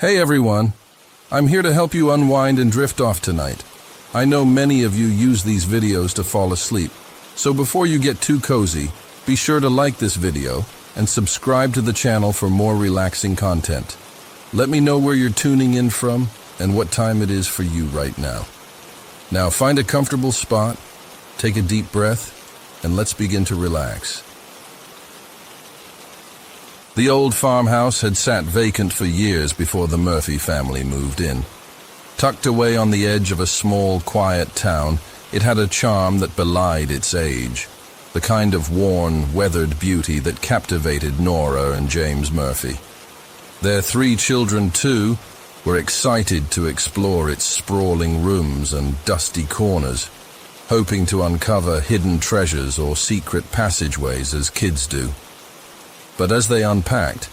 Hey everyone, I'm here to help you unwind and drift off tonight. I know many of you use these videos to fall asleep, so before you get too cozy, be sure to like this video and subscribe to the channel for more relaxing content. Let me know where you're tuning in from and what time it is for you right now. Now find a comfortable spot, take a deep breath, and let's begin to relax. The old farmhouse had sat vacant for years before the Murphy family moved in. Tucked away on the edge of a small, quiet town, it had a charm that belied its age, the kind of worn, weathered beauty that captivated Nora and James Murphy. Their 3 children, too, were excited to explore its sprawling rooms and dusty corners, hoping to uncover hidden treasures or secret passageways as kids do. But as they unpacked,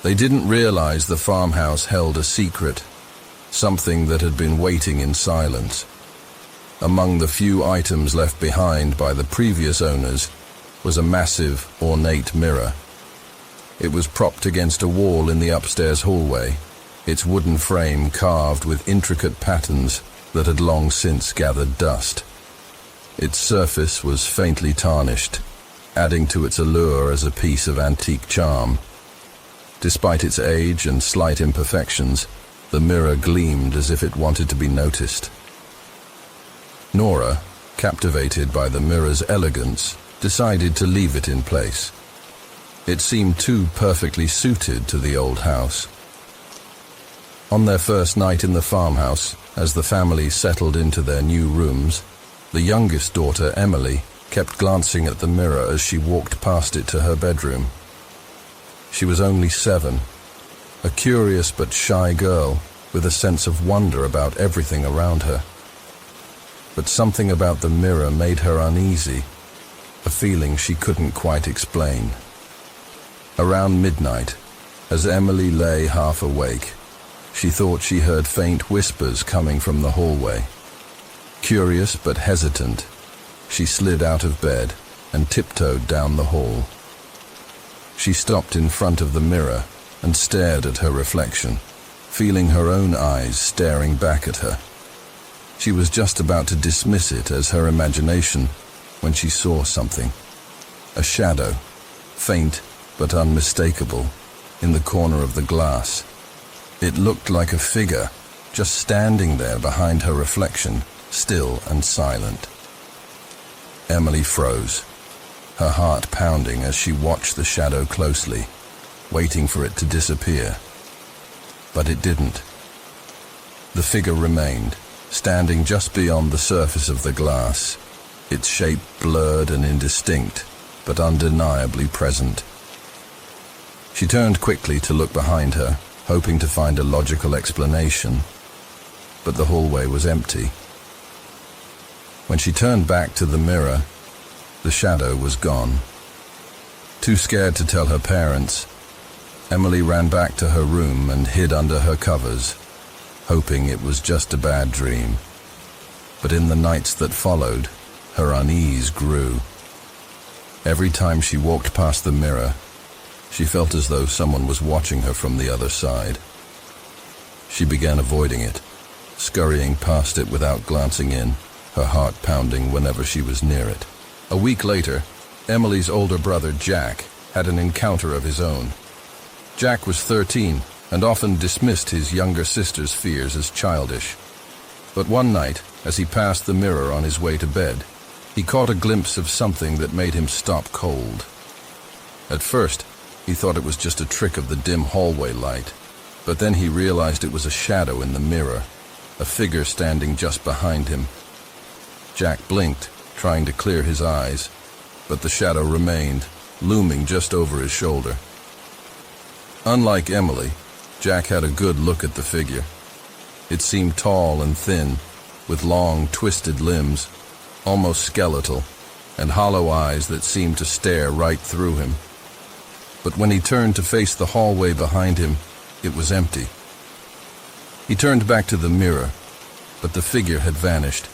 they didn't realize the farmhouse held a secret, something that had been waiting in silence. Among the few items left behind by the previous owners was a massive, ornate mirror. It was propped against a wall in the upstairs hallway, its wooden frame carved with intricate patterns that had long since gathered dust. Its surface was faintly tarnished, adding to its allure as a piece of antique charm. Despite its age and slight imperfections, the mirror gleamed as if it wanted to be noticed. Nora, captivated by the mirror's elegance, decided to leave it in place. It seemed too perfectly suited to the old house. On their first night in the farmhouse, as the family settled into their new rooms, the youngest daughter, Emily, kept glancing at the mirror as she walked past it to her bedroom. She was only 7, a curious but shy girl with a sense of wonder about everything around her. But something about the mirror made her uneasy, a feeling she couldn't quite explain. Around midnight, as Emily lay half awake, she thought she heard faint whispers coming from the hallway. Curious but hesitant, she slid out of bed and tiptoed down the hall. She stopped in front of the mirror and stared at her reflection, feeling her own eyes staring back at her. She was just about to dismiss it as her imagination when she saw something. A shadow, faint but unmistakable, in the corner of the glass. It looked like a figure, just standing there behind her reflection, still and silent. Emily froze, her heart pounding as she watched the shadow closely, waiting for it to disappear. But it didn't. The figure remained, standing just beyond the surface of the glass, its shape blurred and indistinct, but undeniably present. She turned quickly to look behind her, hoping to find a logical explanation, but the hallway was empty. When she turned back to the mirror, the shadow was gone. Too scared to tell her parents, Emily ran back to her room and hid under her covers, hoping it was just a bad dream. But in the nights that followed, her unease grew. Every time she walked past the mirror, she felt as though someone was watching her from the other side. She began avoiding it, scurrying past it without glancing in, her heart pounding whenever she was near it. A week later, Emily's older brother, Jack, had an encounter of his own. Jack was 13 and often dismissed his younger sister's fears as childish. But one night, as he passed the mirror on his way to bed, he caught a glimpse of something that made him stop cold. At first, he thought it was just a trick of the dim hallway light, but then he realized it was a shadow in the mirror, a figure standing just behind him. Jack blinked, trying to clear his eyes, but the shadow remained, looming just over his shoulder. Unlike Emily, Jack had a good look at the figure. It seemed tall and thin, with long, twisted limbs, almost skeletal, and hollow eyes that seemed to stare right through him. But when he turned to face the hallway behind him, it was empty. He turned back to the mirror, but the figure had vanished.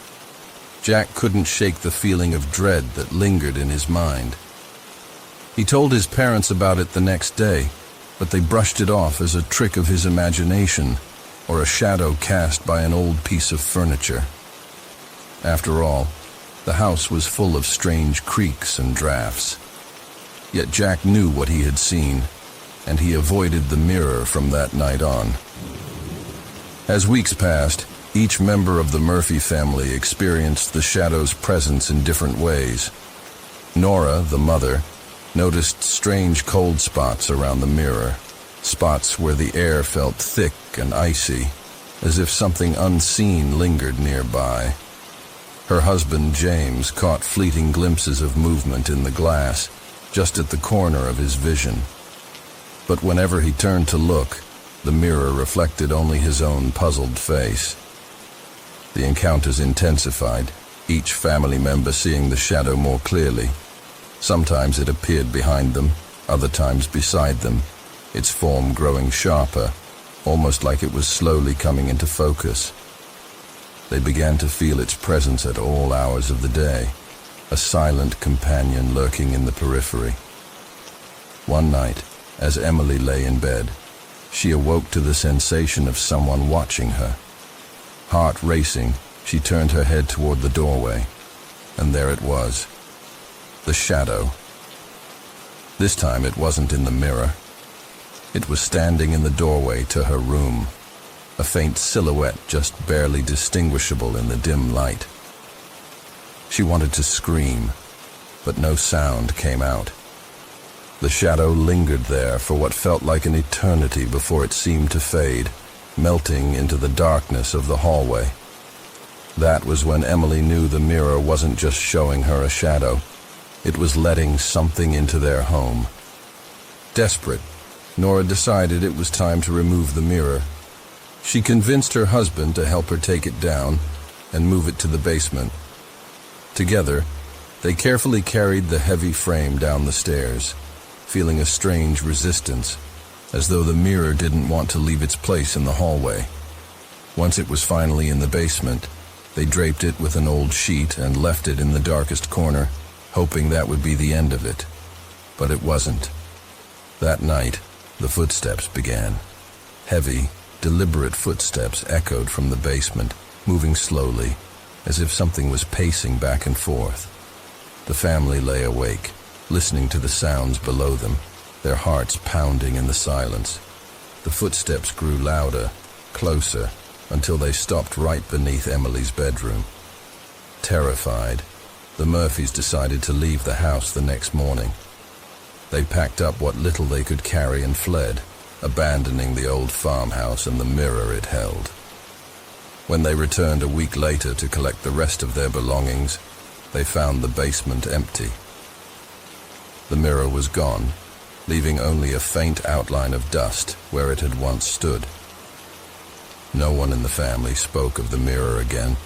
Jack couldn't shake the feeling of dread that lingered in his mind. He told his parents about it the next day, but they brushed it off as a trick of his imagination or a shadow cast by an old piece of furniture. After all, the house was full of strange creaks and drafts. Yet Jack knew what he had seen, and he avoided the mirror from that night on. As weeks passed, each member of the Murphy family experienced the shadow's presence in different ways. Nora, the mother, noticed strange cold spots around the mirror, spots where the air felt thick and icy, as if something unseen lingered nearby. Her husband, James, caught fleeting glimpses of movement in the glass, just at the corner of his vision. But whenever he turned to look, the mirror reflected only his own puzzled face. The encounters intensified, each family member seeing the shadow more clearly. Sometimes it appeared behind them, other times beside them, its form growing sharper, almost like it was slowly coming into focus. They began to feel its presence at all hours of the day, a silent companion lurking in the periphery. One night, as Emily lay in bed, she awoke to the sensation of someone watching her. Heart racing, she turned her head toward the doorway, and there it was, the shadow. This time it wasn't in the mirror. It was standing in the doorway to her room, a faint silhouette just barely distinguishable in the dim light. She wanted to scream, but no sound came out. The shadow lingered there for what felt like an eternity before it seemed to fade, melting into the darkness of the hallway. That was when Emily knew the mirror wasn't just showing her a shadow. It was letting something into their home. Desperate, Nora decided it was time to remove the mirror. She convinced her husband to help her take it down and move it to the basement. Together, they carefully carried the heavy frame down the stairs, feeling a strange resistance, as though the mirror didn't want to leave its place in the hallway. Once it was finally in the basement, they draped it with an old sheet and left it in the darkest corner, hoping that would be the end of it. But it wasn't. That night, the footsteps began. Heavy, deliberate footsteps echoed from the basement, moving slowly, as if something was pacing back and forth. The family lay awake, listening to the sounds below them, their hearts pounding in the silence. The footsteps grew louder, closer, until they stopped right beneath Emily's bedroom. Terrified, the Murphys decided to leave the house the next morning. They packed up what little they could carry and fled, abandoning the old farmhouse and the mirror it held. When they returned a week later to collect the rest of their belongings, they found the basement empty. The mirror was gone, leaving only a faint outline of dust where it had once stood. No one in the family spoke of the mirror again,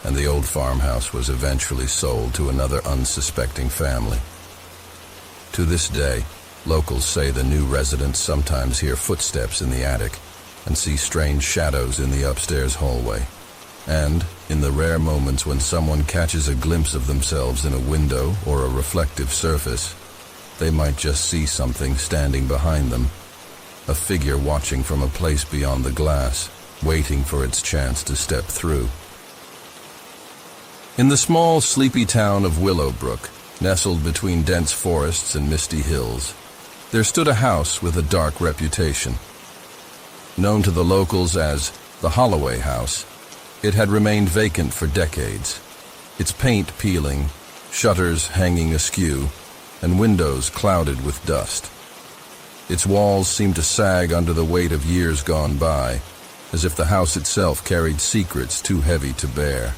and the old farmhouse was eventually sold to another unsuspecting family. To this day, locals say the new residents sometimes hear footsteps in the attic and see strange shadows in the upstairs hallway. And, in the rare moments when someone catches a glimpse of themselves in a window or a reflective surface, they might just see something standing behind them, a figure watching from a place beyond the glass, waiting for its chance to step through. In the small, sleepy town of Willowbrook, nestled between dense forests and misty hills, there stood a house with a dark reputation. Known to the locals as the Holloway House, it had remained vacant for decades, its paint peeling, shutters hanging askew, and windows clouded with dust. Its walls seemed to sag under the weight of years gone by, as if the house itself carried secrets too heavy to bear.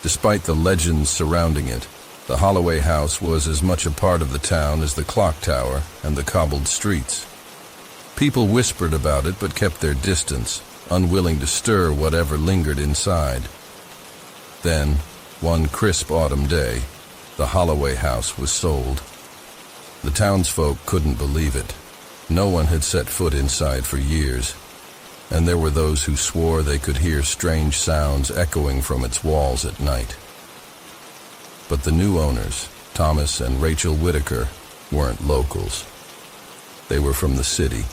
Despite the legends surrounding it, the Holloway House was as much a part of the town as the clock tower and the cobbled streets. People whispered about it but kept their distance, unwilling to stir whatever lingered inside. Then, one crisp autumn day, the Holloway House was sold. The townsfolk couldn't believe it. No one had set foot inside for years, and there were those who swore they could hear strange sounds echoing from its walls at night. But the new owners, Thomas and Rachel Whitaker, weren't locals. They were from the city,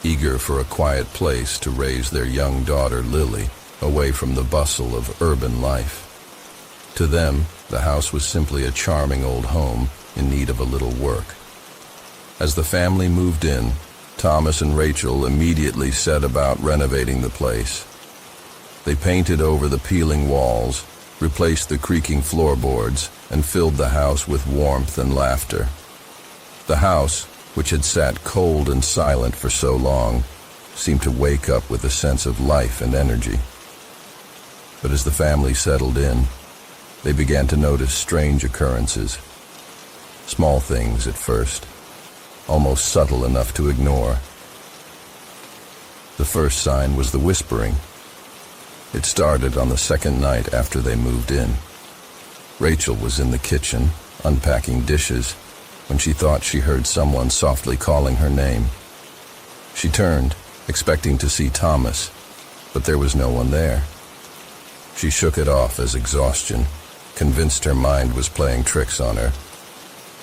eager for a quiet place to raise their young daughter Lily away from the bustle of urban life. To them, the house was simply a charming old home in need of a little work. As the family moved in, Thomas and Rachel immediately set about renovating the place. They painted over the peeling walls, replaced the creaking floorboards, and filled the house with warmth and laughter. The house, which had sat cold and silent for so long, seemed to wake up with a sense of life and energy. But as the family settled in, they began to notice strange occurrences. Small things at first, almost subtle enough to ignore. The first sign was the whispering. It started on the second night after they moved in. Rachel was in the kitchen, unpacking dishes, when she thought she heard someone softly calling her name. She turned, expecting to see Thomas, but there was no one there. She shook it off as exhaustion, convinced her mind was playing tricks on her.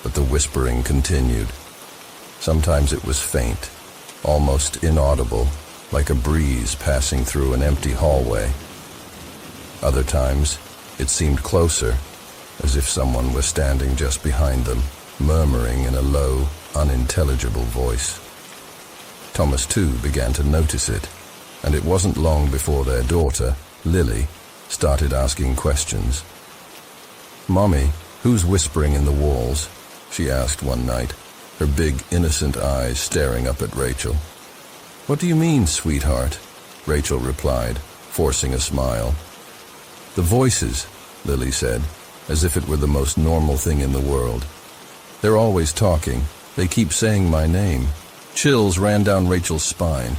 But the whispering continued. Sometimes it was faint, almost inaudible, like a breeze passing through an empty hallway. Other times, it seemed closer, as if someone was standing just behind them, murmuring in a low, unintelligible voice. Thomas, too, began to notice it, and it wasn't long before their daughter, Lily, started asking questions. "Mommy, who's whispering in the walls?" she asked one night, her big, innocent eyes staring up at Rachel. "What do you mean, sweetheart?" Rachel replied, forcing a smile. "The voices," Lily said, as if it were the most normal thing in the world. "They're always talking. They keep saying my name." Chills ran down Rachel's spine,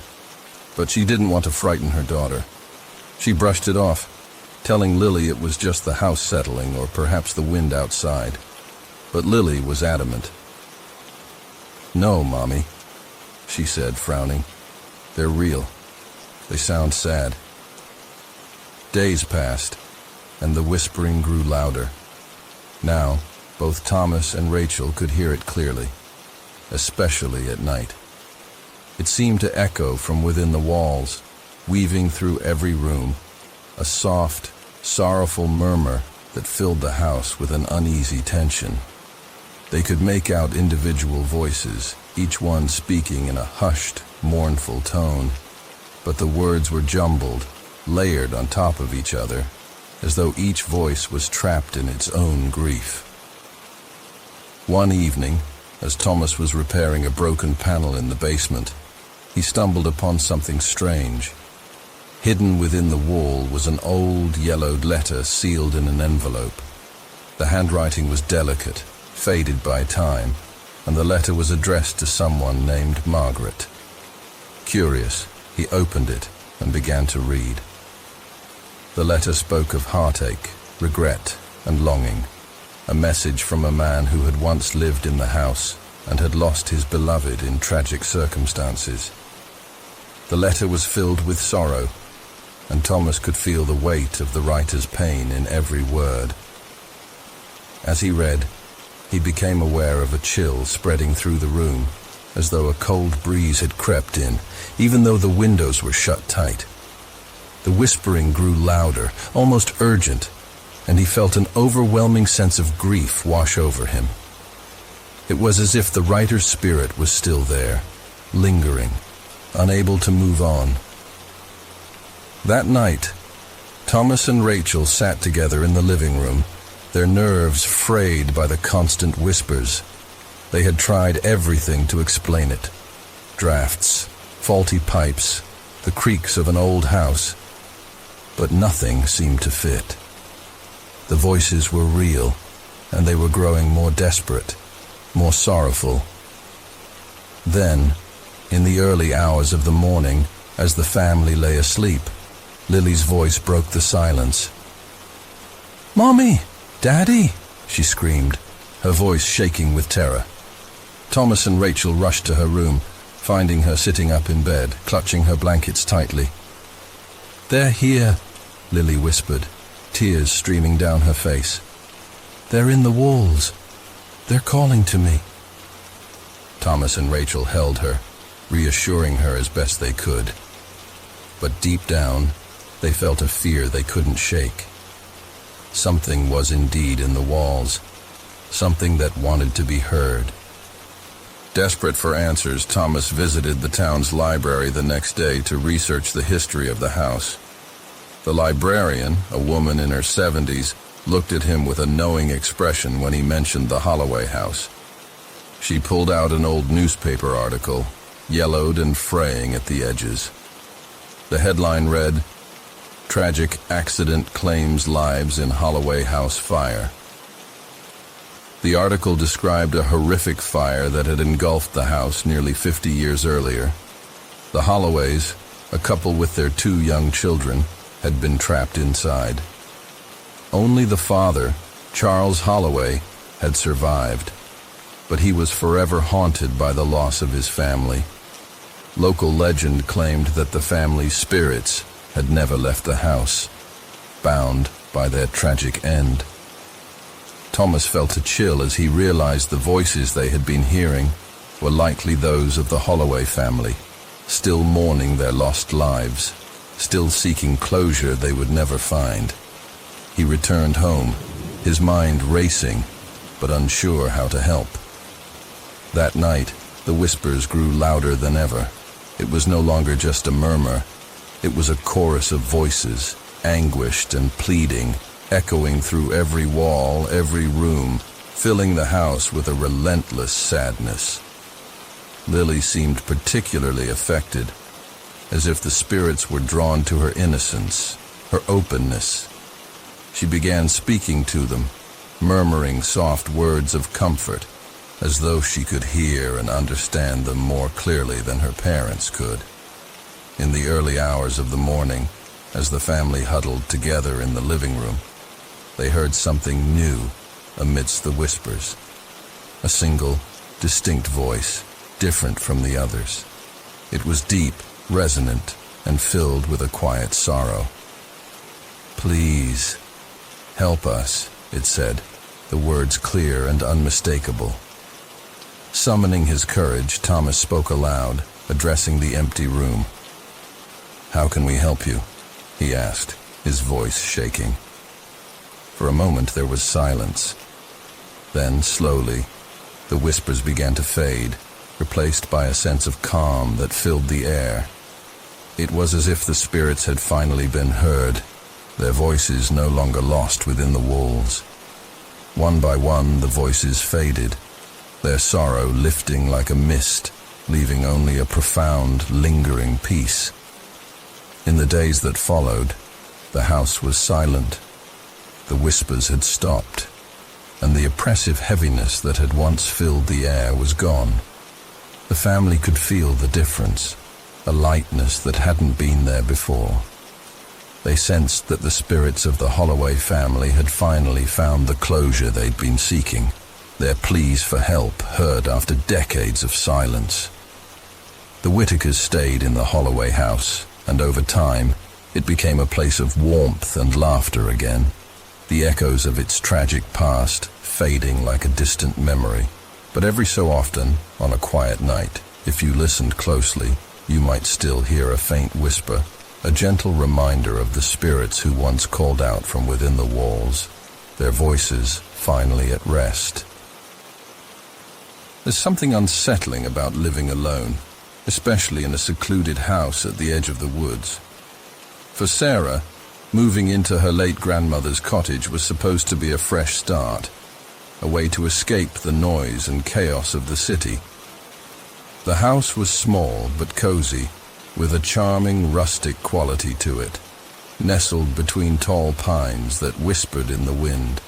but she didn't want to frighten her daughter. She brushed it off, telling Lily it was just the house settling or perhaps the wind outside. But Lily was adamant. "No, Mommy," she said, frowning. "They're real. They sound sad." Days passed, and the whispering grew louder. Now, both Thomas and Rachel could hear it clearly, especially at night. It seemed to echo from within the walls, weaving through every room, a soft, sorrowful murmur that filled the house with an uneasy tension. They could make out individual voices, each one speaking in a hushed, mournful tone, but the words were jumbled, layered on top of each other, as though each voice was trapped in its own grief. One evening, as Thomas was repairing a broken panel in the basement, he stumbled upon something strange. Hidden within the wall was an old, yellowed letter sealed in an envelope. The handwriting was delicate, faded by time, and the letter was addressed to someone named Margaret. Curious, he opened it and began to read. The letter spoke of heartache, regret, and longing, a message from a man who had once lived in the house and had lost his beloved in tragic circumstances. The letter was filled with sorrow, and Thomas could feel the weight of the writer's pain in every word. As he read, he became aware of a chill spreading through the room, as though a cold breeze had crept in, even though the windows were shut tight. The whispering grew louder, almost urgent, and he felt an overwhelming sense of grief wash over him. It was as if the writer's spirit was still there, lingering, unable to move on. That night, Thomas and Rachel sat together in the living room, their nerves frayed by the constant whispers. They had tried everything to explain it. Drafts, faulty pipes, the creaks of an old house. But nothing seemed to fit. The voices were real, and they were growing more desperate, more sorrowful. Then, in the early hours of the morning, as the family lay asleep, Lily's voice broke the silence. "Mommy! Daddy!" she screamed, her voice shaking with terror. Thomas and Rachel rushed to her room, finding her sitting up in bed, clutching her blankets tightly. "They're here," Lily whispered, tears streaming down her face. "They're in the walls. They're calling to me." Thomas and Rachel held her, reassuring her as best they could. But deep down, they felt a fear they couldn't shake. Something was indeed in the walls, something that wanted to be heard. Desperate for answers, Thomas visited the town's library the next day to research the history of the house. The librarian, a woman in her 70s, looked at him with a knowing expression when he mentioned the Holloway house. She pulled out an old newspaper article, yellowed and fraying at the edges. The headline read, "Tragic Accident Claims Lives in Holloway House Fire." The article described a horrific fire that had engulfed the house nearly 50 years earlier. The Holloways, a couple with their 2 young children, had been trapped inside. Only the father, Charles Holloway, had survived, but he was forever haunted by the loss of his family. Local legend claimed that the family's spirits had never left the house, bound by their tragic end. Thomas felt a chill as he realized the voices they had been hearing were likely those of the Holloway family, still mourning their lost lives, still seeking closure they would never find. He returned home, his mind racing, but unsure how to help. That night, the whispers grew louder than ever. It was no longer just a murmur. It was a chorus of voices, anguished and pleading, echoing through every wall, every room, filling the house with a relentless sadness. Lily seemed particularly affected, as if the spirits were drawn to her innocence, her openness. She began speaking to them, murmuring soft words of comfort, as though she could hear and understand them more clearly than her parents could. In the early hours of the morning, as the family huddled together in the living room, they heard something new amidst the whispers. A single, distinct voice, different from the others. It was deep, resonant, and filled with a quiet sorrow. "Please, help us," it said, the words clear and unmistakable. Summoning his courage, Thomas spoke aloud, addressing the empty room. "How can we help you?" he asked, his voice shaking. For a moment there was silence. Then, slowly, the whispers began to fade, replaced by a sense of calm that filled the air. It was as if the spirits had finally been heard, their voices no longer lost within the walls. One by one, the voices faded, their sorrow lifting like a mist, leaving only a profound, lingering peace. In the days that followed, the house was silent. The whispers had stopped, and the oppressive heaviness that had once filled the air was gone. The family could feel the difference, a lightness that hadn't been there before. They sensed that the spirits of the Holloway family had finally found the closure they'd been seeking, their pleas for help heard after decades of silence. The Whitakers stayed in the Holloway house, and over time, it became a place of warmth and laughter again, the echoes of its tragic past fading like a distant memory. But every so often, on a quiet night, if you listened closely, you might still hear a faint whisper, a gentle reminder of the spirits who once called out from within the walls, their voices finally at rest. There's something unsettling about living alone, especially in a secluded house at the edge of the woods. For Sarah, moving into her late grandmother's cottage was supposed to be a fresh start, a way to escape the noise and chaos of the city. The house was small but cozy, with a charming rustic quality to it, nestled between tall pines that whispered in the wind.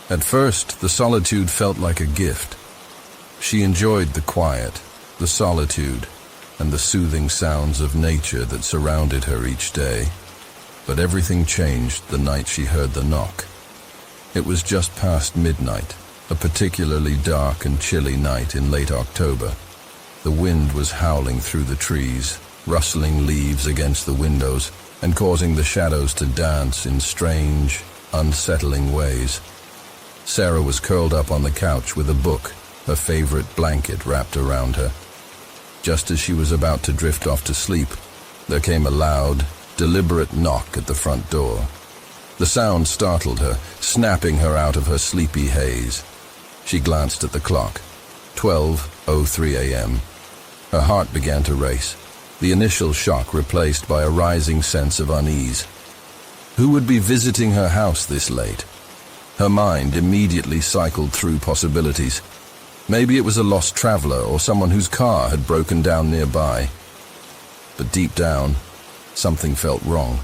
At first, the solitude felt like a gift. She enjoyed the quiet, the solitude, and the soothing sounds of nature that surrounded her each day. But everything changed the night she heard the knock. It was just past midnight, a particularly dark and chilly night in late October. The wind was howling through the trees, rustling leaves against the windows and causing the shadows to dance in strange, unsettling ways. Sarah was curled up on the couch with a book, her favorite blanket wrapped around her. Just as she was about to drift off to sleep, there came a loud, deliberate knock at the front door. The sound startled her, snapping her out of her sleepy haze. She glanced at the clock. 12:03 a.m. Her heart began to race, the initial shock replaced by a rising sense of unease. Who would be visiting her house this late? Her mind immediately cycled through possibilities. Maybe it was a lost traveler or someone whose car had broken down nearby. But deep down, something felt wrong.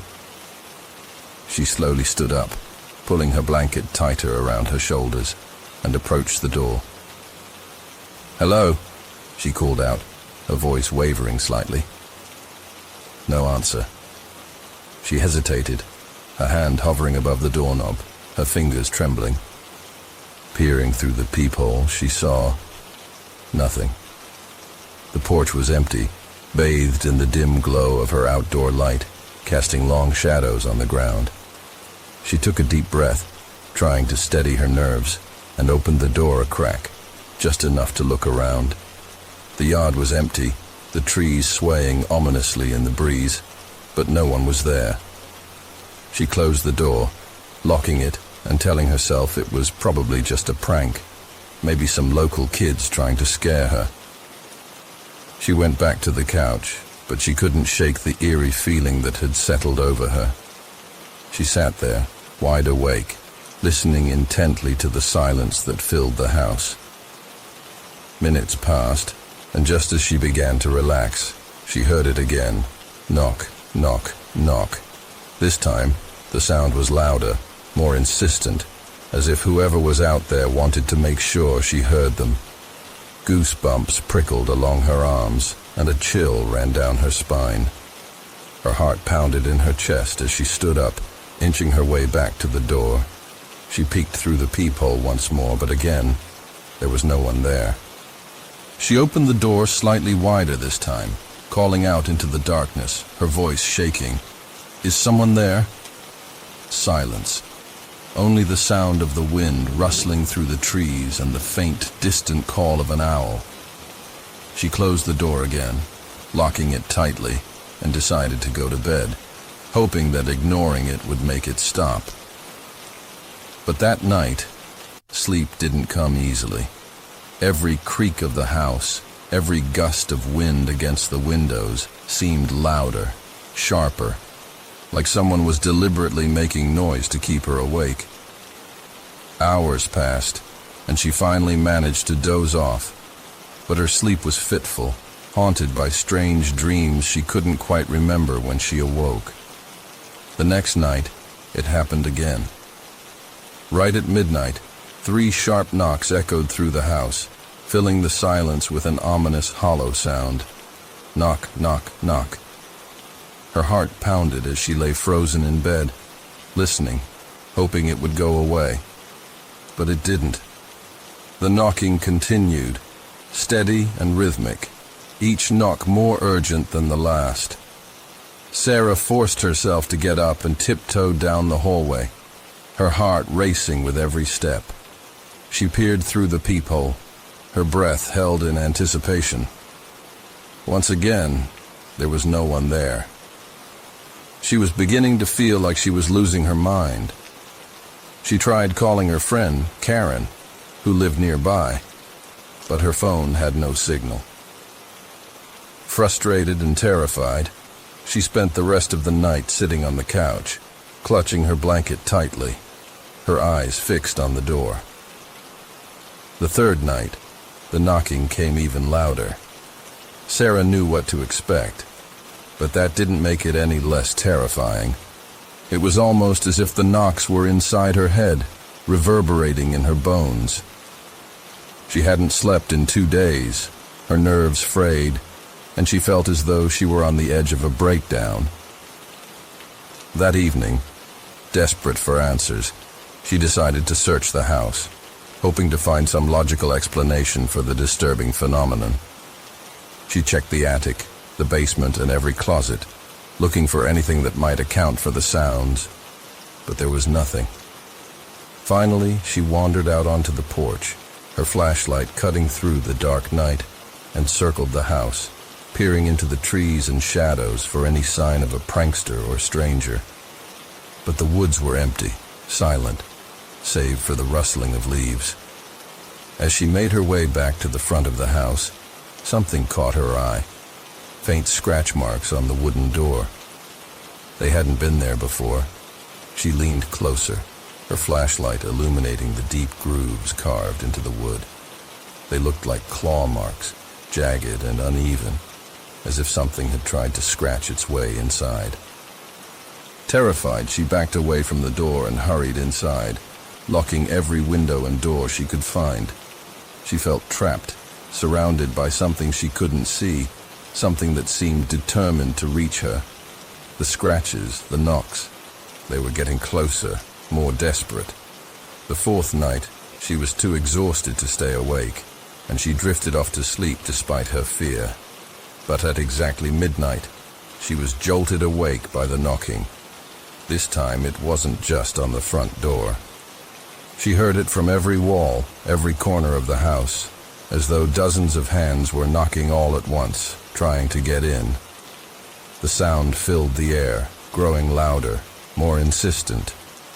She slowly stood up, pulling her blanket tighter around her shoulders, and approached the door. "Hello," she called out, her voice wavering slightly. No answer. She hesitated, her hand hovering above the doorknob, her fingers trembling. Peering through the peephole, she saw nothing. The porch was empty, bathed in the dim glow of her outdoor light, casting long shadows on the ground. She took a deep breath, trying to steady her nerves, and opened the door a crack, just enough to look around. The yard was empty, the trees swaying ominously in the breeze, but no one was there. She closed the door, locking it and telling herself it was probably just a prank, maybe some local kids trying to scare her. She went back to the couch, but she couldn't shake the eerie feeling that had settled over her. She sat there, wide awake, listening intently to the silence that filled the house. Minutes passed, and just as she began to relax, she heard it again. Knock, knock, knock. This time, the sound was louder, more insistent, as if whoever was out there wanted to make sure she heard them. Goosebumps prickled along her arms, and a chill ran down her spine. Her heart pounded in her chest as she stood up, inching her way back to the door. She peeked through the peephole once more, but again, there was no one there. She opened the door slightly wider this time, calling out into the darkness, her voice shaking. "Is someone there?" Silence. Only the sound of the wind rustling through the trees and the faint, distant call of an owl. She closed the door again, locking it tightly, and decided to go to bed, hoping that ignoring it would make it stop. But that night, sleep didn't come easily. Every creak of the house, every gust of wind against the windows seemed louder, sharper, like someone was deliberately making noise to keep her awake. Hours passed, and she finally managed to doze off, but her sleep was fitful, haunted by strange dreams she couldn't quite remember when she awoke. The next night, it happened again. Right at midnight, 3 sharp knocks echoed through the house, filling the silence with an ominous hollow sound. Knock, knock, knock. Her heart pounded as she lay frozen in bed, listening, hoping it would go away. But it didn't. The knocking continued, steady and rhythmic, each knock more urgent than the last. Sarah forced herself to get up and tiptoed down the hallway, her heart racing with every step. She peered through the peephole, her breath held in anticipation. Once again, there was no one there. She was beginning to feel like she was losing her mind. She tried calling her friend, Karen, who lived nearby, but her phone had no signal. Frustrated and terrified, she spent the rest of the night sitting on the couch, clutching her blanket tightly, her eyes fixed on the door. The third night, the knocking came even louder. Sarah knew what to expect, but that didn't make it any less terrifying. It was almost as if the knocks were inside her head, reverberating in her bones. She hadn't slept in 2 days, her nerves frayed, and she felt as though she were on the edge of a breakdown. That evening, desperate for answers, she decided to search the house, hoping to find some logical explanation for the disturbing phenomenon. She checked the attic, the basement, and every closet, looking for anything that might account for the sounds, but there was nothing. Finally, she wandered out onto the porch, her flashlight cutting through the dark night, and circled the house, peering into the trees and shadows for any sign of a prankster or stranger. But the woods were empty, silent, save for the rustling of leaves. As she made her way back to the front of the house, something caught her eye. Faint scratch marks on the wooden door. They hadn't been there before. She leaned closer, her flashlight illuminating the deep grooves carved into the wood. They looked like claw marks, jagged and uneven, as if something had tried to scratch its way inside. Terrified, she backed away from the door and hurried inside, locking every window and door she could find. She felt trapped, surrounded by something she couldn't see, something that seemed determined to reach her. The scratches, the knocks, they were getting closer, more desperate. The fourth night, she was too exhausted to stay awake, and she drifted off to sleep despite her fear. But at exactly midnight, she was jolted awake by the knocking. This time it wasn't just on the front door. She heard it from every wall, every corner of the house, as though dozens of hands were knocking all at once, trying to get in. The sound filled the air, growing louder, more insistent,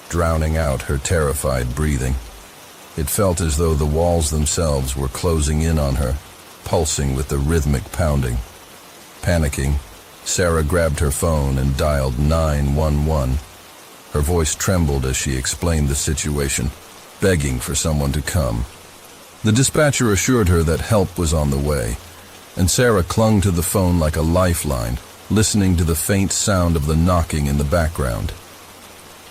drowning out her terrified breathing. It felt as though the walls themselves were closing in on her, pulsing with the rhythmic pounding. Panicking, Sarah grabbed her phone and dialed 911. Her voice trembled as she explained the situation, begging for someone to come. The dispatcher assured her that help was on the way, and Sarah clung to the phone like a lifeline, listening to the faint sound of the knocking in the background.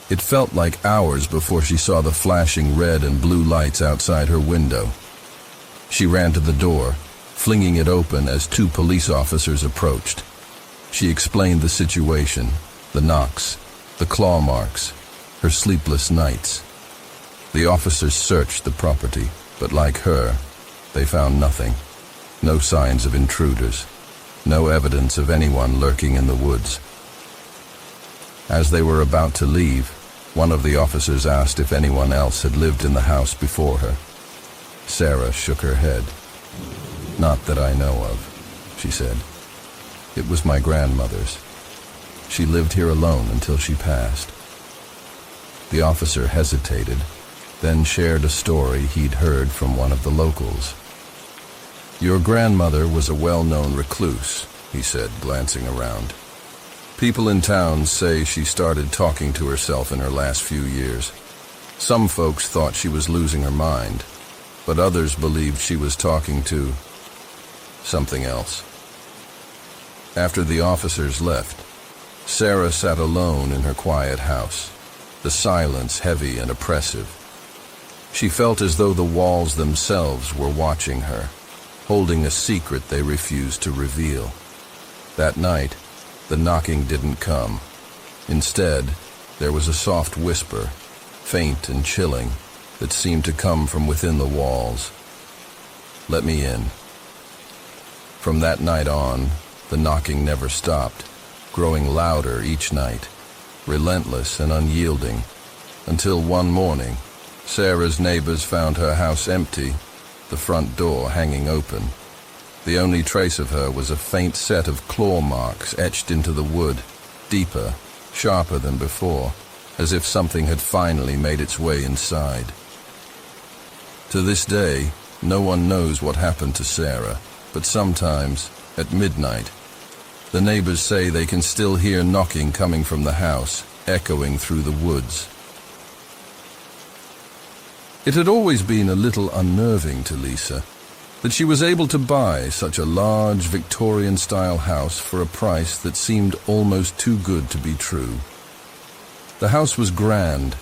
It felt like hours before she saw the flashing red and blue lights outside her window. She ran to the door, flinging it open as two police officers approached. She explained the situation, the knocks, the claw marks, her sleepless nights. The officers searched the property, but like her, they found nothing. No signs of intruders, no evidence of anyone lurking in the woods. As they were about to leave, one of the officers asked if anyone else had lived in the house before her. Sarah shook her head. "Not that I know of," she said. "It was my grandmother's. She lived here alone until she passed." The officer hesitated, then shared a story he'd heard from one of the locals. "Your grandmother was a well-known recluse," he said, glancing around. "People in town say she started talking to herself in her last few years. Some folks thought she was losing her mind, but others believed she was talking to something else." After the officers left, Sarah sat alone in her quiet house, the silence heavy and oppressive. She felt as though the walls themselves were watching her, holding a secret they refused to reveal. That night, the knocking didn't come. Instead, there was a soft whisper, faint and chilling, that seemed to come from within the walls. "Let me in." From that night on, the knocking never stopped, growing louder each night, relentless and unyielding, until one morning, Sarah's neighbors found her house empty, the front door hanging open. The only trace of her was a faint set of claw marks etched into the wood, deeper, sharper than before, as if something had finally made its way inside. To this day, no one knows what happened to Sarah, but sometimes, at midnight, the neighbors say they can still hear knocking coming from the house, echoing through the woods. It had always been a little unnerving to Lisa that she was able to buy such a large Victorian-style house for a price that seemed almost too good to be true. The house was grand,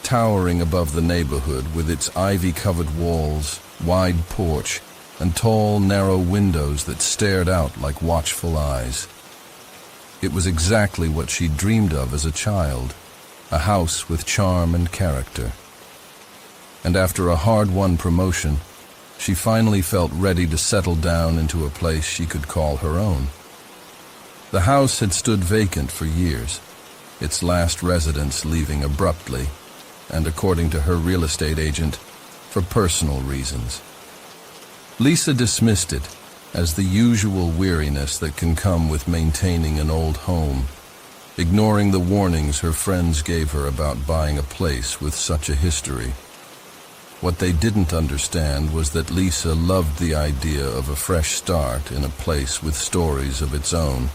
towering above the neighborhood with its ivy-covered walls, wide porch, and tall, narrow windows that stared out like watchful eyes. It was exactly what she'd dreamed of as a child, a house with charm and character. And after a hard-won promotion, she finally felt ready to settle down into a place she could call her own. The house had stood vacant for years, its last residents leaving abruptly, and according to her real estate agent, for personal reasons. Lisa dismissed it as the usual weariness that can come with maintaining an old home, ignoring the warnings her friends gave her about buying a place with such a history. What they didn't understand was that Lisa loved the idea of a fresh start in a place with stories of its own.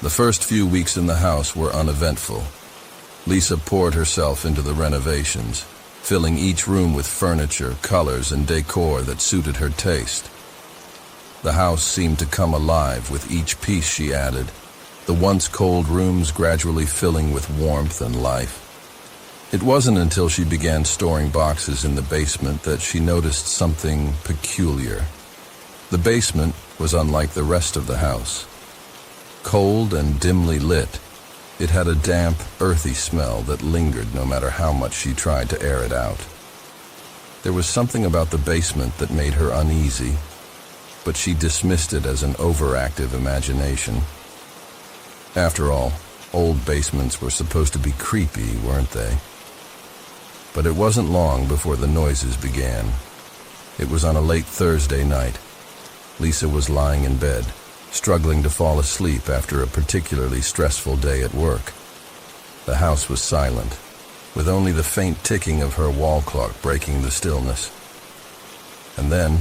The first few weeks in the house were uneventful. Lisa poured herself into the renovations, filling each room with furniture, colors, and decor that suited her taste. The house seemed to come alive with each piece she added, the once cold rooms gradually filling with warmth and life. It wasn't until she began storing boxes in the basement that she noticed something peculiar. The basement was unlike the rest of the house. Cold and dimly lit, it had a damp, earthy smell that lingered no matter how much she tried to air it out. There was something about the basement that made her uneasy, but she dismissed it as an overactive imagination. After all, old basements were supposed to be creepy, weren't they? But it wasn't long before the noises began. It was on a late Thursday night. Lisa was lying in bed, struggling to fall asleep after a particularly stressful day at work. The house was silent, with only the faint ticking of her wall clock breaking the stillness. And then,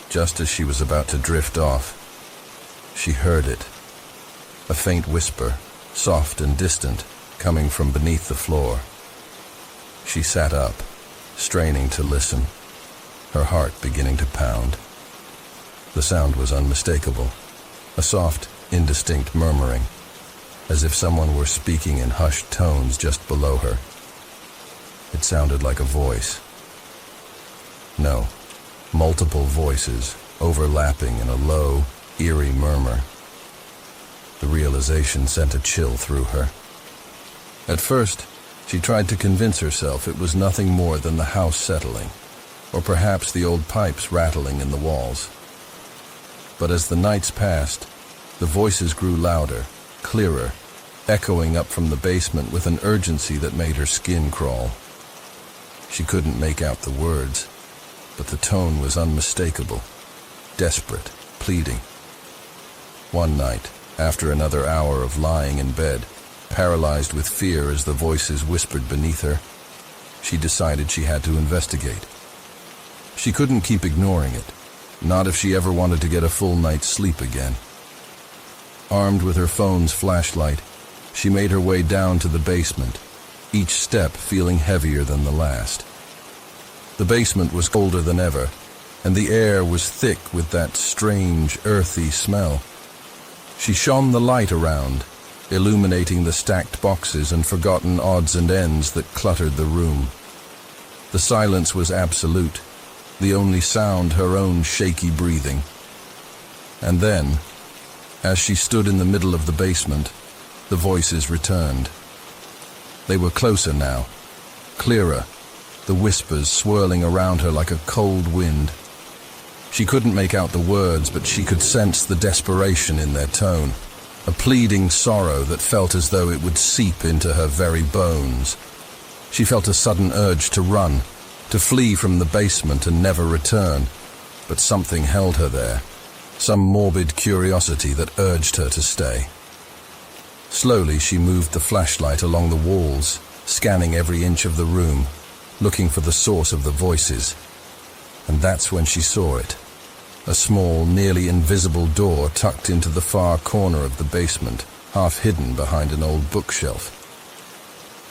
just as she was about to drift off, she heard it. A faint whisper, soft and distant, coming from beneath the floor. She sat up, straining to listen, her heart beginning to pound. The sound was unmistakable, a soft, indistinct murmuring, as if someone were speaking in hushed tones just below her. It sounded like a voice. No, multiple voices overlapping in a low, eerie murmur. The realization sent a chill through her. At first, she tried to convince herself it was nothing more than the house settling, or perhaps the old pipes rattling in the walls. But as the nights passed, the voices grew louder, clearer, echoing up from the basement with an urgency that made her skin crawl. She couldn't make out the words, but the tone was unmistakable, desperate, pleading. One night, after another hour of lying in bed, paralyzed with fear as the voices whispered beneath her, she decided she had to investigate. She couldn't keep ignoring it, not if she ever wanted to get a full night's sleep again. Armed with her phone's flashlight, she made her way down to the basement, each step feeling heavier than the last. The basement was colder than ever, and the air was thick with that strange, earthy smell. She shone the light around, illuminating the stacked boxes and forgotten odds and ends that cluttered the room. The silence was absolute, the only sound her own shaky breathing. And then, as she stood in the middle of the basement, the voices returned. They were closer now, clearer, the whispers swirling around her like a cold wind. She couldn't make out the words, but she could sense the desperation in their tone, a pleading sorrow that felt as though it would seep into her very bones. She felt a sudden urge to run, to flee from the basement and never return, but something held her there, some morbid curiosity that urged her to stay. Slowly she moved the flashlight along the walls, scanning every inch of the room, looking for the source of the voices. And that's when she saw it. A small, nearly invisible door tucked into the far corner of the basement, half hidden behind an old bookshelf.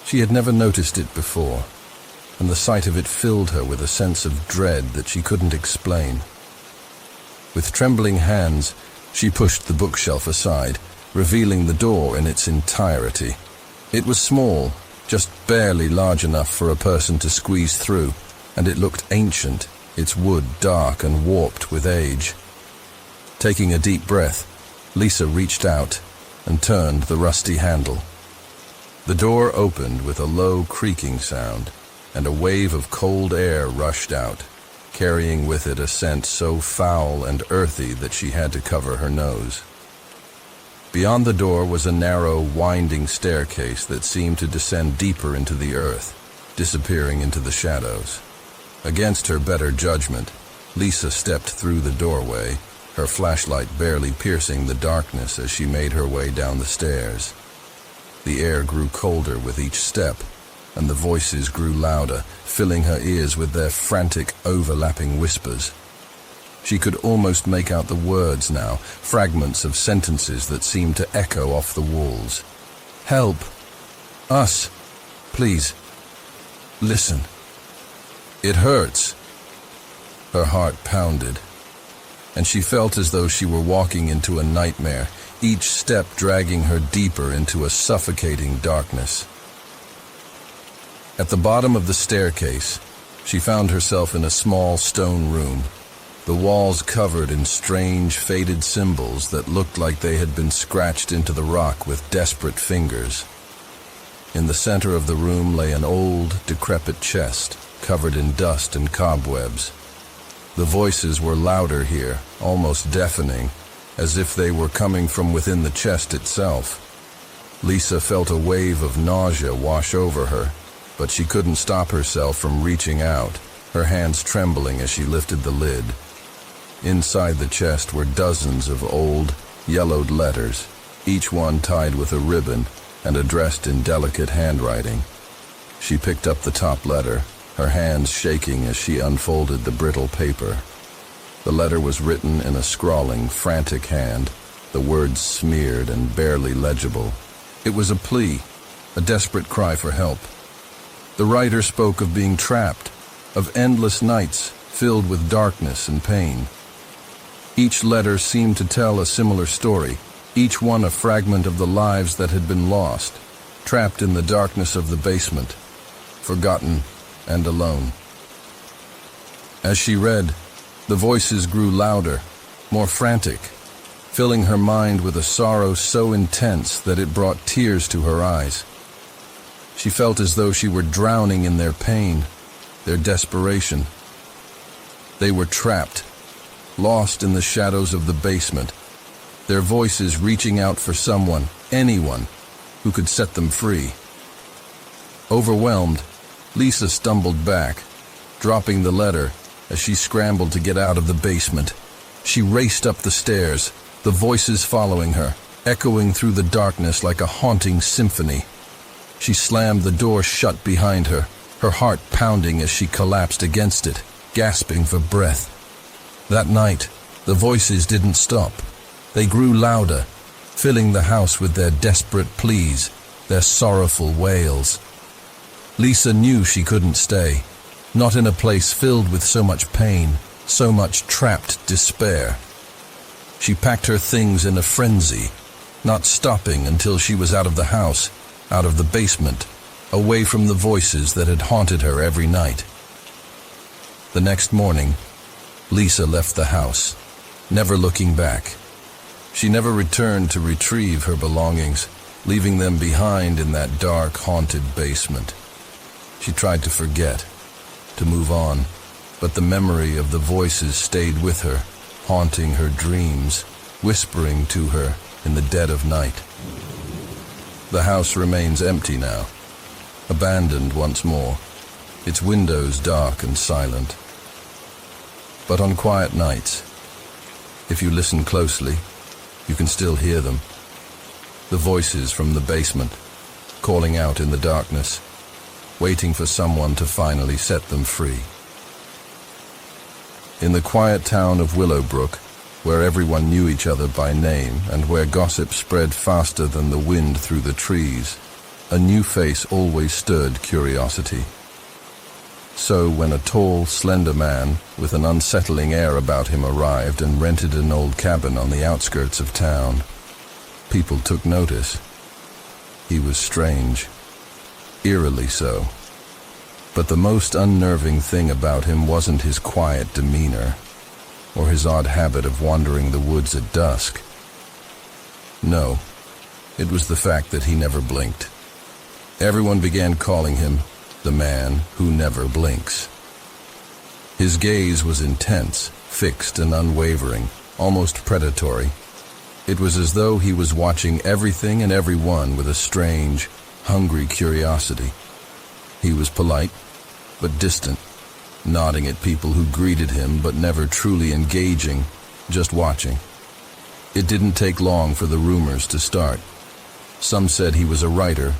She had never noticed it before, and the sight of it filled her with a sense of dread that she couldn't explain. With trembling hands, she pushed the bookshelf aside, revealing the door in its entirety. It was small, just barely large enough for a person to squeeze through, and it looked ancient, its wood dark and warped with age. Taking a deep breath, Lisa reached out and turned the rusty handle. The door opened with a low creaking sound, and a wave of cold air rushed out, carrying with it a scent so foul and earthy that she had to cover her nose. Beyond the door was a narrow, winding staircase that seemed to descend deeper into the earth, disappearing into the shadows. Against her better judgment, Lisa stepped through the doorway, her flashlight barely piercing the darkness as she made her way down the stairs. The air grew colder with each step, and the voices grew louder, filling her ears with their frantic, overlapping whispers. She could almost make out the words now, fragments of sentences that seemed to echo off the walls. "Help! Us! Please! Listen! It hurts!" Her heart pounded, and she felt as though she were walking into a nightmare, each step dragging her deeper into a suffocating darkness. At the bottom of the staircase, she found herself in a small stone room, the walls covered in strange, faded symbols that looked like they had been scratched into the rock with desperate fingers. In the center of the room lay an old, decrepit chest, covered in dust and cobwebs. The voices were louder here, almost deafening, as if they were coming from within the chest itself. Lisa felt a wave of nausea wash over her, but she couldn't stop herself from reaching out, her hands trembling as she lifted the lid. Inside the chest were dozens of old, yellowed letters, each one tied with a ribbon and addressed in delicate handwriting. She picked up the top letter, her hands shaking as she unfolded the brittle paper. The letter was written in a scrawling, frantic hand, the words smeared and barely legible. It was a plea, a desperate cry for help. The writer spoke of being trapped, of endless nights filled with darkness and pain. Each letter seemed to tell a similar story, each one a fragment of the lives that had been lost, trapped in the darkness of the basement, forgotten and alone. As she read, the voices grew louder, more frantic, filling her mind with a sorrow so intense that it brought tears to her eyes. She felt as though she were drowning in their pain, their desperation. They were trapped, lost in the shadows of the basement, their voices reaching out for someone, anyone, who could set them free. Overwhelmed, Lisa stumbled back, dropping the letter as she scrambled to get out of the basement. She raced up the stairs, the voices following her, echoing through the darkness like a haunting symphony. She slammed the door shut behind her, her heart pounding as she collapsed against it, gasping for breath. That night, the voices didn't stop. They grew louder, filling the house with their desperate pleas, their sorrowful wails. Lisa knew she couldn't stay, not in a place filled with so much pain, so much trapped despair. She packed her things in a frenzy, not stopping until she was out of the house, out of the basement, away from the voices that had haunted her every night. The next morning, Lisa left the house, never looking back. She never returned to retrieve her belongings, leaving them behind in that dark, haunted basement. She tried to forget, to move on, but the memory of the voices stayed with her, haunting her dreams, whispering to her in the dead of night. The house remains empty now, abandoned once more, its windows dark and silent. But on quiet nights, if you listen closely, you can still hear them. The voices from the basement, calling out in the darkness, waiting for someone to finally set them free. In the quiet town of Willowbrook, where everyone knew each other by name and where gossip spread faster than the wind through the trees, a new face always stirred curiosity. So when a tall, slender man with an unsettling air about him arrived and rented an old cabin on the outskirts of town, people took notice. He was strange, eerily so. But the most unnerving thing about him wasn't his quiet demeanor, or his odd habit of wandering the woods at dusk. No, it was the fact that he never blinked. Everyone began calling him the man who never blinks. His gaze was intense, fixed and unwavering, almost predatory. It was as though he was watching everything and everyone with a strange, hungry curiosity. He was polite, but distant, nodding at people who greeted him but never truly engaging, just watching. It didn't take long for the rumors to start. Some said he was a writer,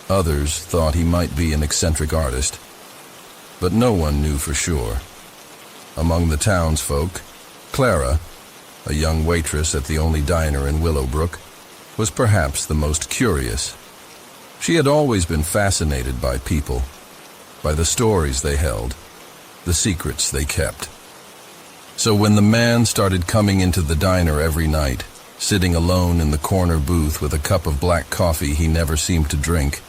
others thought he might be an eccentric artist, but no one knew for sure. Among the townsfolk, Clara, a young waitress at the only diner in Willowbrook, was perhaps the most curious. She had always been fascinated by people, by the stories they held, the secrets they kept. So when the man started coming into the diner every night, sitting alone in the corner booth with a cup of black coffee he never seemed to drink,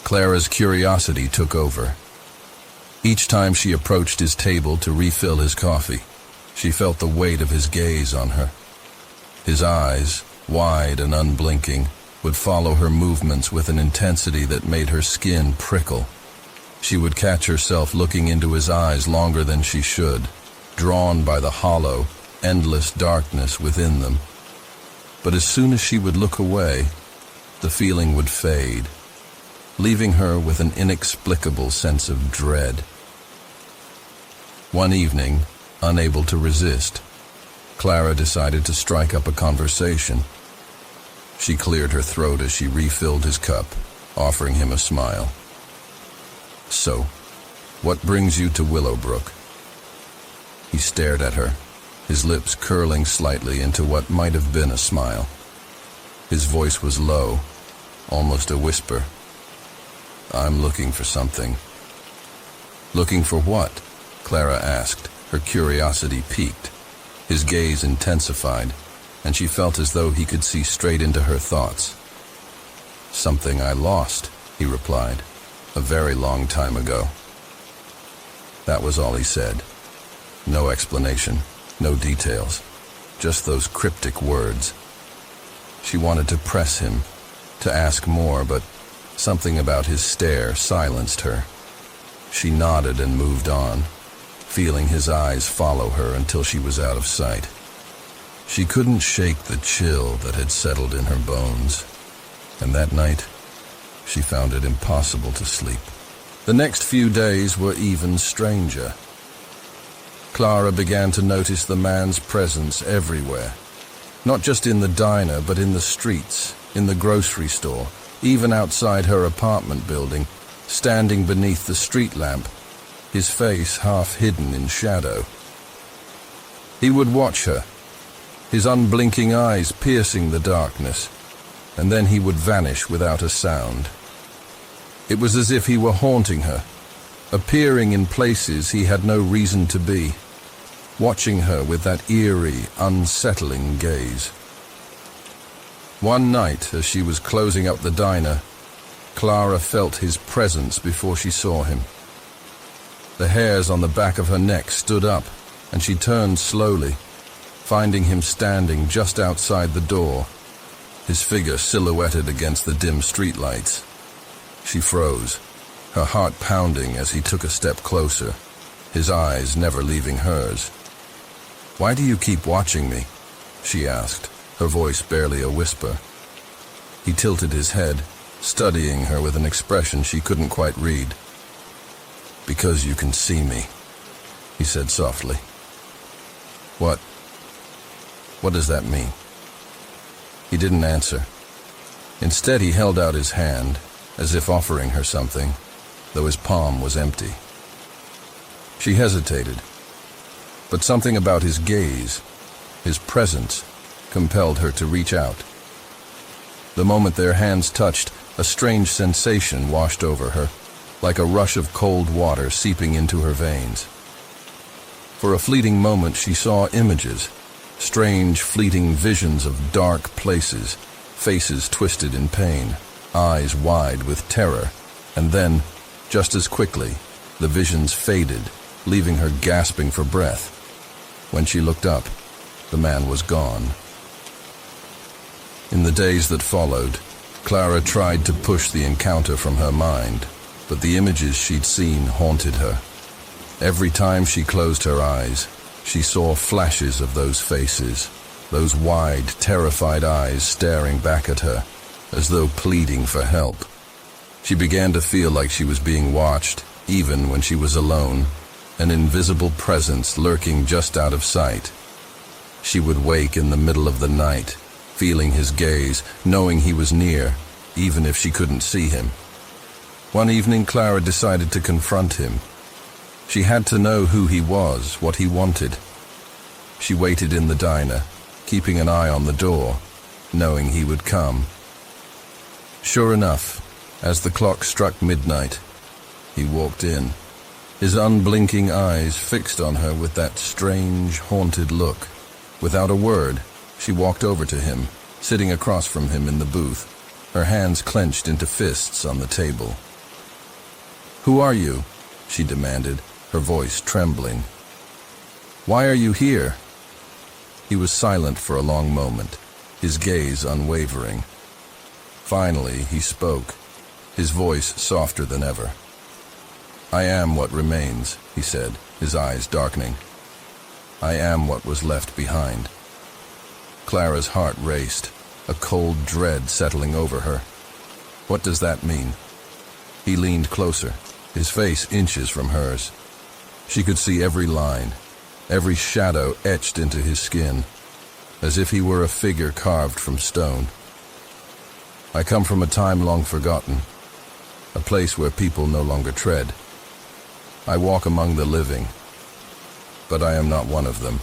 Clara's curiosity took over. Each time she approached his table to refill his coffee, she felt the weight of his gaze on her. His eyes, wide and unblinking, would follow her movements with an intensity that made her skin prickle. She would catch herself looking into his eyes longer than she should, drawn by the hollow, endless darkness within them. But as soon as she would look away, the feeling would fade, leaving her with an inexplicable sense of dread. One evening, unable to resist, Clara decided to strike up a conversation. She cleared her throat as she refilled his cup, offering him a smile. "So, what brings you to Willowbrook?" He stared at her, his lips curling slightly into what might have been a smile. His voice was low, almost a whisper. "I'm looking for something." "Looking for what?" Clara asked, her curiosity piqued. His gaze intensified, and she felt as though he could see straight into her thoughts. "Something I lost," he replied, "a very long time ago." That was all he said. No explanation, no details, just those cryptic words. She wanted to press him, to ask more, but something about his stare silenced her. She nodded and moved on, feeling his eyes follow her until she was out of sight. She couldn't shake the chill that had settled in her bones, and that night, she found it impossible to sleep. The next few days were even stranger. Clara began to notice the man's presence everywhere, not just in the diner, but in the streets, in the grocery store, even outside her apartment building, standing beneath the street lamp, his face half hidden in shadow. He would watch her, his unblinking eyes piercing the darkness, and then he would vanish without a sound. It was as if he were haunting her, appearing in places he had no reason to be, watching her with that eerie, unsettling gaze. One night, as she was closing up the diner, Clara felt his presence before she saw him. The hairs on the back of her neck stood up, and she turned slowly, finding him standing just outside the door, his figure silhouetted against the dim streetlights. She froze, her heart pounding as he took a step closer, his eyes never leaving hers. "Why do you keep watching me?" she asked, her voice barely a whisper. He tilted his head, studying her with an expression she couldn't quite read. "Because you can see me," he said softly. What does that mean?" He didn't answer. Instead, he held out his hand, as if offering her something, though his palm was empty. She hesitated, but something about his gaze, his presence, compelled her to reach out. The moment their hands touched, a strange sensation washed over her, like a rush of cold water seeping into her veins. For a fleeting moment she saw images, strange fleeting visions of dark places, faces twisted in pain, eyes wide with terror, and then, just as quickly, the visions faded, leaving her gasping for breath. When she looked up, the man was gone. In the days that followed, Clara tried to push the encounter from her mind, but the images she'd seen haunted her. Every time she closed her eyes, she saw flashes of those faces, those wide, terrified eyes staring back at her, as though pleading for help. She began to feel like she was being watched, even when she was alone, an invisible presence lurking just out of sight. She would wake in the middle of the night, feeling his gaze, knowing he was near, even if she couldn't see him. One evening, Clara decided to confront him. She had to know who he was, what he wanted. She waited in the diner, keeping an eye on the door, knowing he would come. Sure enough, as the clock struck midnight, he walked in, his unblinking eyes fixed on her with that strange, haunted look. Without a word, she walked over to him, sitting across from him in the booth, her hands clenched into fists on the table. "Who are you?" she demanded, her voice trembling. "Why are you here?" He was silent for a long moment, his gaze unwavering. Finally, he spoke, his voice softer than ever. "I am what remains," he said, his eyes darkening. "I am what was left behind." Clara's heart raced, a cold dread settling over her. "What does that mean?" He leaned closer, his face inches from hers. She could see every line, every shadow etched into his skin, as if he were a figure carved from stone. "I come from a time long forgotten, a place where people no longer tread. I walk among the living, but I am not one of them."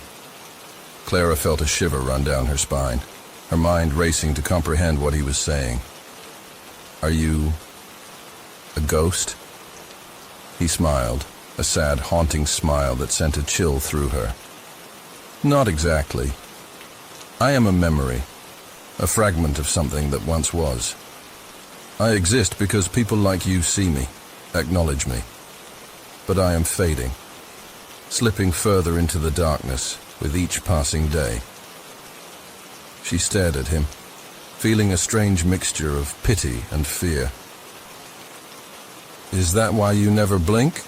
Clara felt a shiver run down her spine, her mind racing to comprehend what he was saying. "Are you a ghost?" He smiled, a sad, haunting smile that sent a chill through her. "Not exactly. I am a memory, a fragment of something that once was. I exist because people like you see me, acknowledge me. But I am fading, slipping further into the darkness with each passing day." She stared at him, feeling a strange mixture of pity and fear. "Is that why you never blink?"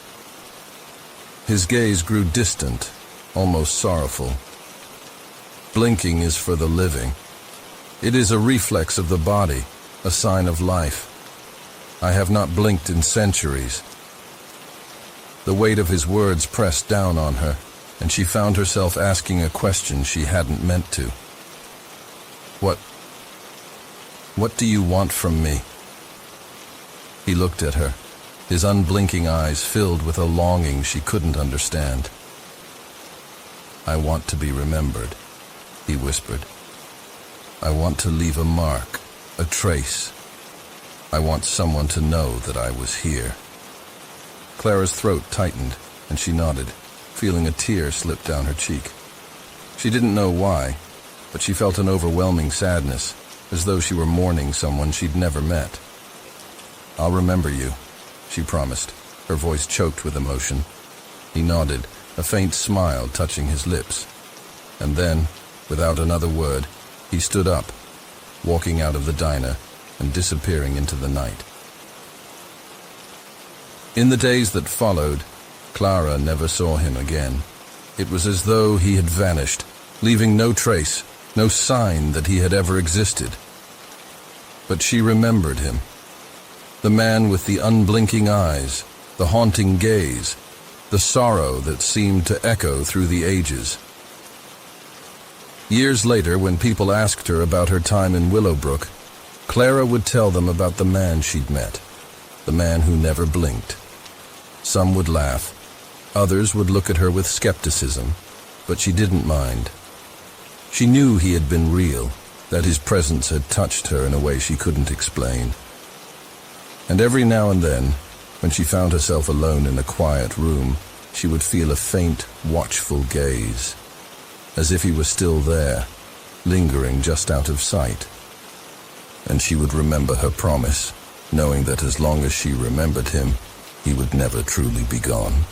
His gaze grew distant, almost sorrowful. "Blinking is for the living. It is a reflex of the body, a sign of life. I have not blinked in centuries." The weight of his words pressed down on her, and she found herself asking a question she hadn't meant to. What do you want from me?" He looked at her, his unblinking eyes filled with a longing she couldn't understand. "I want to be remembered," he whispered. "I want to leave a mark, a trace. I want someone to know that I was here." Clara's throat tightened, and she nodded, feeling a tear slip down her cheek. She didn't know why, but she felt an overwhelming sadness, as though she were mourning someone she'd never met. "I'll remember you," she promised, her voice choked with emotion. He nodded, a faint smile touching his lips. And then, without another word, he stood up, walking out of the diner and disappearing into the night. In the days that followed, Clara never saw him again. It was as though he had vanished, leaving no trace, no sign that he had ever existed. But she remembered him. The man with the unblinking eyes, the haunting gaze, the sorrow that seemed to echo through the ages. Years later, when people asked her about her time in Willowbrook, Clara would tell them about the man she'd met, the man who never blinked. Some would laugh, others would look at her with skepticism, but she didn't mind. She knew he had been real, that his presence had touched her in a way she couldn't explain. And every now and then, when she found herself alone in a quiet room, she would feel a faint, watchful gaze, as if he were still there, lingering just out of sight. And she would remember her promise, knowing that as long as she remembered him, he would never truly be gone.